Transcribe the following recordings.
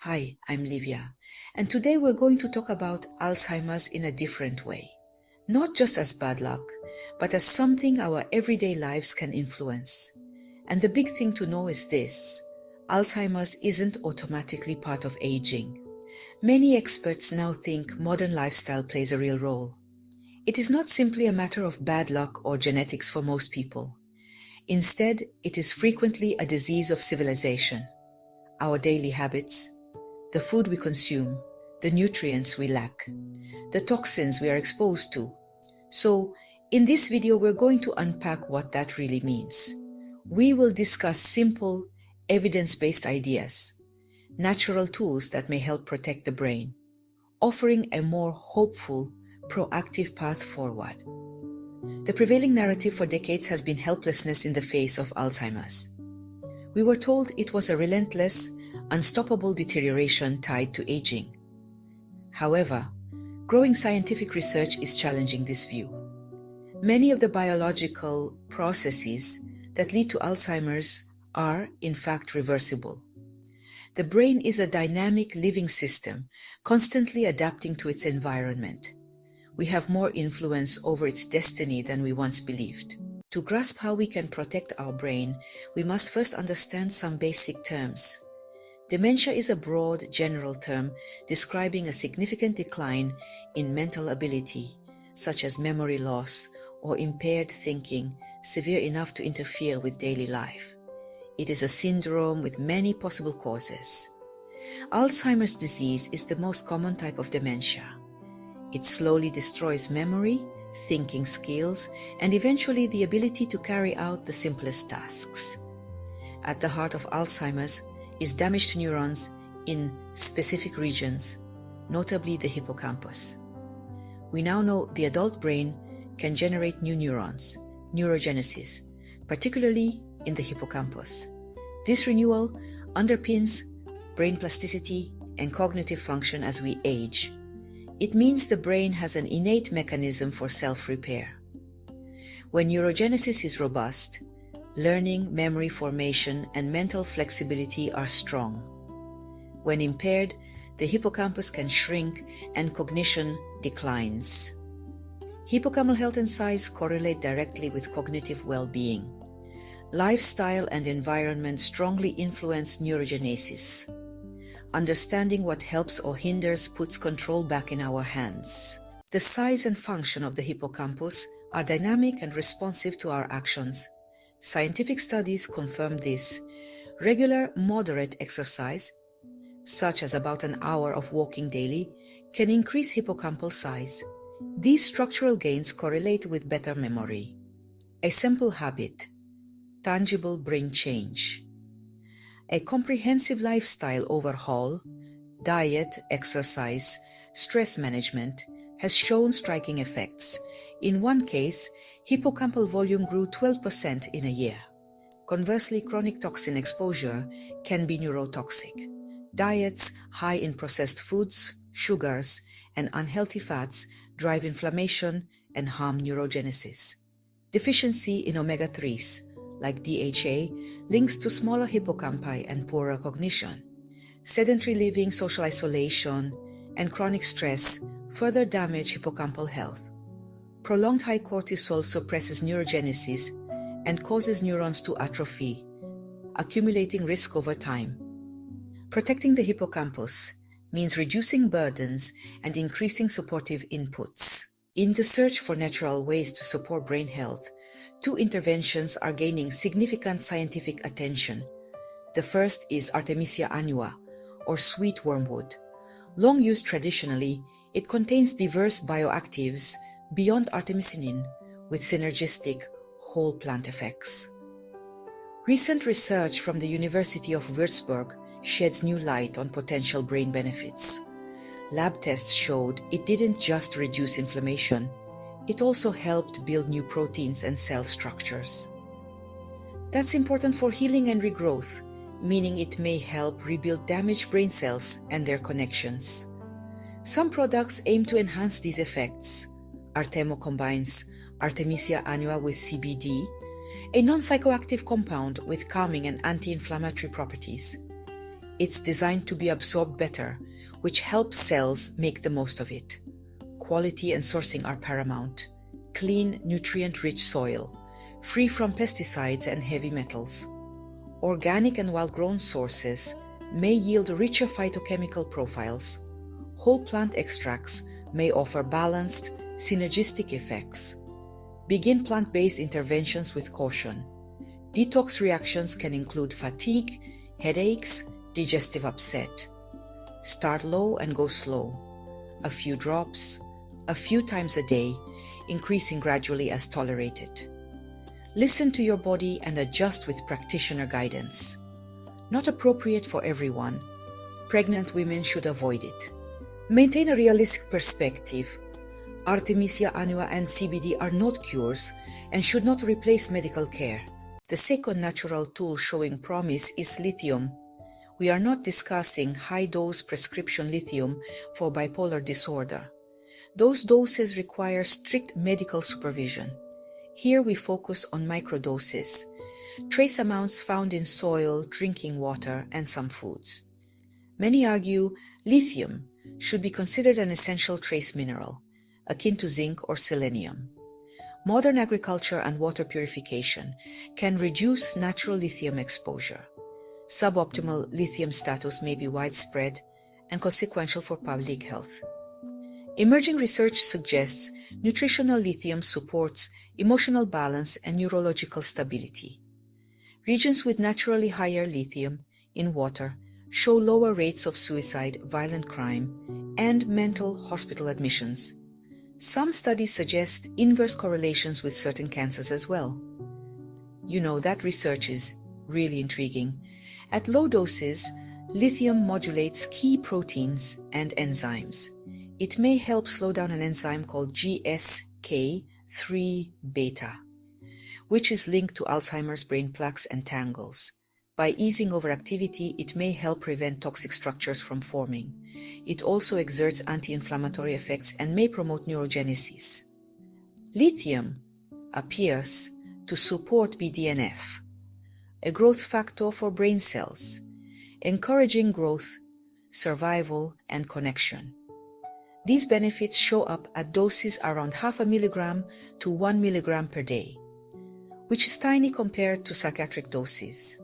Hi, I'm Livia, and today we're going to talk about Alzheimer's in a different way. Not just as bad luck, but as something our everyday lives can influence. And the big thing to know is this: Alzheimer's isn't automatically part of aging. Many experts now think modern lifestyle plays a real role. It is not simply a matter of bad luck or genetics for most people. Instead, it is frequently a disease of civilization. Our daily habits, the food we consume, the nutrients we lack, the toxins we are exposed to. So, in this video, we're going to unpack what that really means. We will discuss simple, evidence-based ideas, natural tools that may help protect the brain, offering a more hopeful, proactive path forward. The prevailing narrative for decades has been helplessness in the face of Alzheimer's. We were told it was a relentless, unstoppable deterioration tied to aging. However, growing scientific research is challenging this view. Many of the biological processes that lead to Alzheimer's are, in fact, reversible. The brain is a dynamic living system, constantly adapting to its environment. We have more influence over its destiny than we once believed. To grasp how we can protect our brain, we must first understand some basic terms. Dementia is a broad, general term describing a significant decline in mental ability, such as memory loss or impaired thinking, severe enough to interfere with daily life. It is a syndrome with many possible causes. Alzheimer's disease is the most common type of dementia. It slowly destroys memory, thinking skills, and eventually the ability to carry out the simplest tasks. At the heart of Alzheimer's is damaged neurons in specific regions, notably the hippocampus. We now know the adult brain can generate new neurons, neurogenesis, particularly in the hippocampus. This renewal underpins brain plasticity and cognitive function as we age. It means the brain has an innate mechanism for self-repair. When neurogenesis is robust, learning, memory formation, and mental flexibility are strong. When impaired, the hippocampus can shrink and cognition declines. Hippocampal health and size correlate directly with cognitive well-being. Lifestyle and environment strongly influence neurogenesis. Understanding what helps or hinders puts control back in our hands. The size and function of the hippocampus are dynamic and responsive to our actions. Scientific studies confirm this. Regular, moderate exercise, such as about an hour of walking daily, can increase hippocampal size. These structural gains correlate with better memory. A simple habit, tangible brain change. A comprehensive lifestyle overhaul, diet, exercise, stress management, has shown striking effects. In one case, hippocampal volume grew 12% in a year. Conversely, chronic toxin exposure can be neurotoxic. Diets high in processed foods, sugars, and unhealthy fats drive inflammation and harm neurogenesis. Deficiency in omega-3s, like DHA, links to smaller hippocampi and poorer cognition. Sedentary living, social isolation, and chronic stress further damage hippocampal health. Prolonged high cortisol suppresses neurogenesis and causes neurons to atrophy, accumulating risk over time. Protecting the hippocampus means reducing burdens and increasing supportive inputs. In the search for natural ways to support brain health, two interventions are gaining significant scientific attention. The first is Artemisia annua, or sweet wormwood. Long used traditionally, it contains diverse bioactives beyond artemisinin with synergistic whole plant effects. Recent research from the University of Würzburg sheds new light on potential brain benefits. Lab tests showed it didn't just reduce inflammation, it also helped build new proteins and cell structures. That's important for healing and regrowth, meaning it may help rebuild damaged brain cells and their connections. Some products aim to enhance these effects. Artemo combines Artemisia annua with CBD, a non-psychoactive compound with calming and anti-inflammatory properties. It's designed to be absorbed better, which helps cells make the most of it. Quality and sourcing are paramount. Clean, nutrient-rich soil, free from pesticides and heavy metals. Organic and wild-grown sources may yield richer phytochemical profiles. Whole plant extracts may offer balanced, synergistic effects. Begin plant-based interventions with caution. Detox reactions can include fatigue, headaches, digestive upset. Start low and go slow. A few drops, a few times a day, increasing gradually as tolerated. Listen to your body and adjust with practitioner guidance. Not appropriate for everyone. Pregnant women should avoid it. Maintain a realistic perspective. Artemisia, Annua, and CBD are not cures and should not replace medical care. The second natural tool showing promise is lithium. We are not discussing high-dose prescription lithium for bipolar disorder. Those doses require strict medical supervision. Here we focus on microdoses, trace amounts found in soil, drinking water, and some foods. Many argue lithium should be considered an essential trace mineral, akin to zinc or selenium. Modern agriculture and water purification can reduce natural lithium exposure. Suboptimal lithium status may be widespread and consequential for public health. Emerging research suggests nutritional lithium supports emotional balance and neurological stability. Regions with naturally higher lithium in water show lower rates of suicide, violent crime, and mental hospital admissions. Some studies suggest inverse correlations with certain cancers as well. You know, that research is really intriguing. At low doses, lithium modulates key proteins and enzymes. It may help slow down an enzyme called GSK3-beta, which is linked to Alzheimer's brain plaques and tangles. By easing overactivity, it may help prevent toxic structures from forming. It also exerts anti-inflammatory effects and may promote neurogenesis. Lithium appears to support BDNF, a growth factor for brain cells, encouraging growth, survival, and connection. These benefits show up at doses around 0.5 milligram to 1 milligram per day, which is tiny compared to psychiatric doses.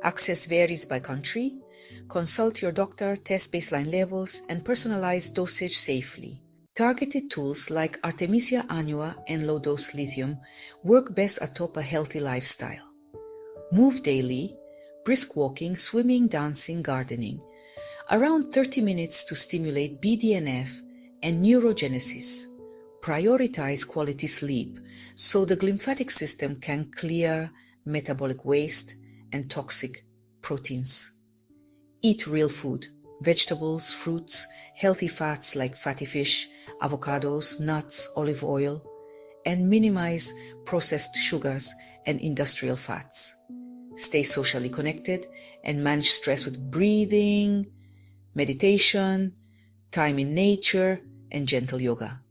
Access varies by country. Consult your doctor, test baseline levels, and personalize dosage safely. Targeted tools like Artemisia annua and low-dose lithium work best atop a healthy lifestyle. Move daily, brisk walking, swimming, dancing, gardening. Around 30 minutes to stimulate BDNF and neurogenesis. Prioritize quality sleep so the glymphatic system can clear metabolic waste and toxic proteins. Eat real food, vegetables, fruits, healthy fats like fatty fish, avocados, nuts, olive oil, and minimize processed sugars and industrial fats. Stay socially connected and manage stress with breathing, meditation, time in nature, and gentle yoga.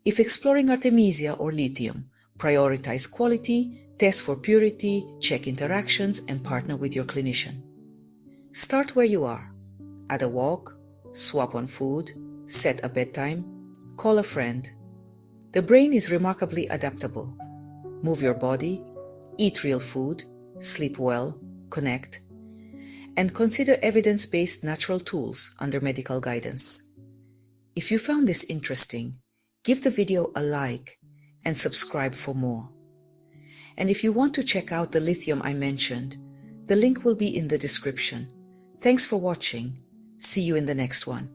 If exploring Artemisia or lithium, prioritize quality, test for purity, check interactions, and partner with your clinician. Start where you are. Add a walk, swap on food, set a bedtime, call a friend. The brain is remarkably adaptable. Move your body, eat real food, sleep well, connect, and consider evidence-based natural tools under medical guidance. If you found this interesting, give the video a like and subscribe for more. And if you want to check out the lithium I mentioned, the link will be in the description. Thanks for watching. See you in the next one.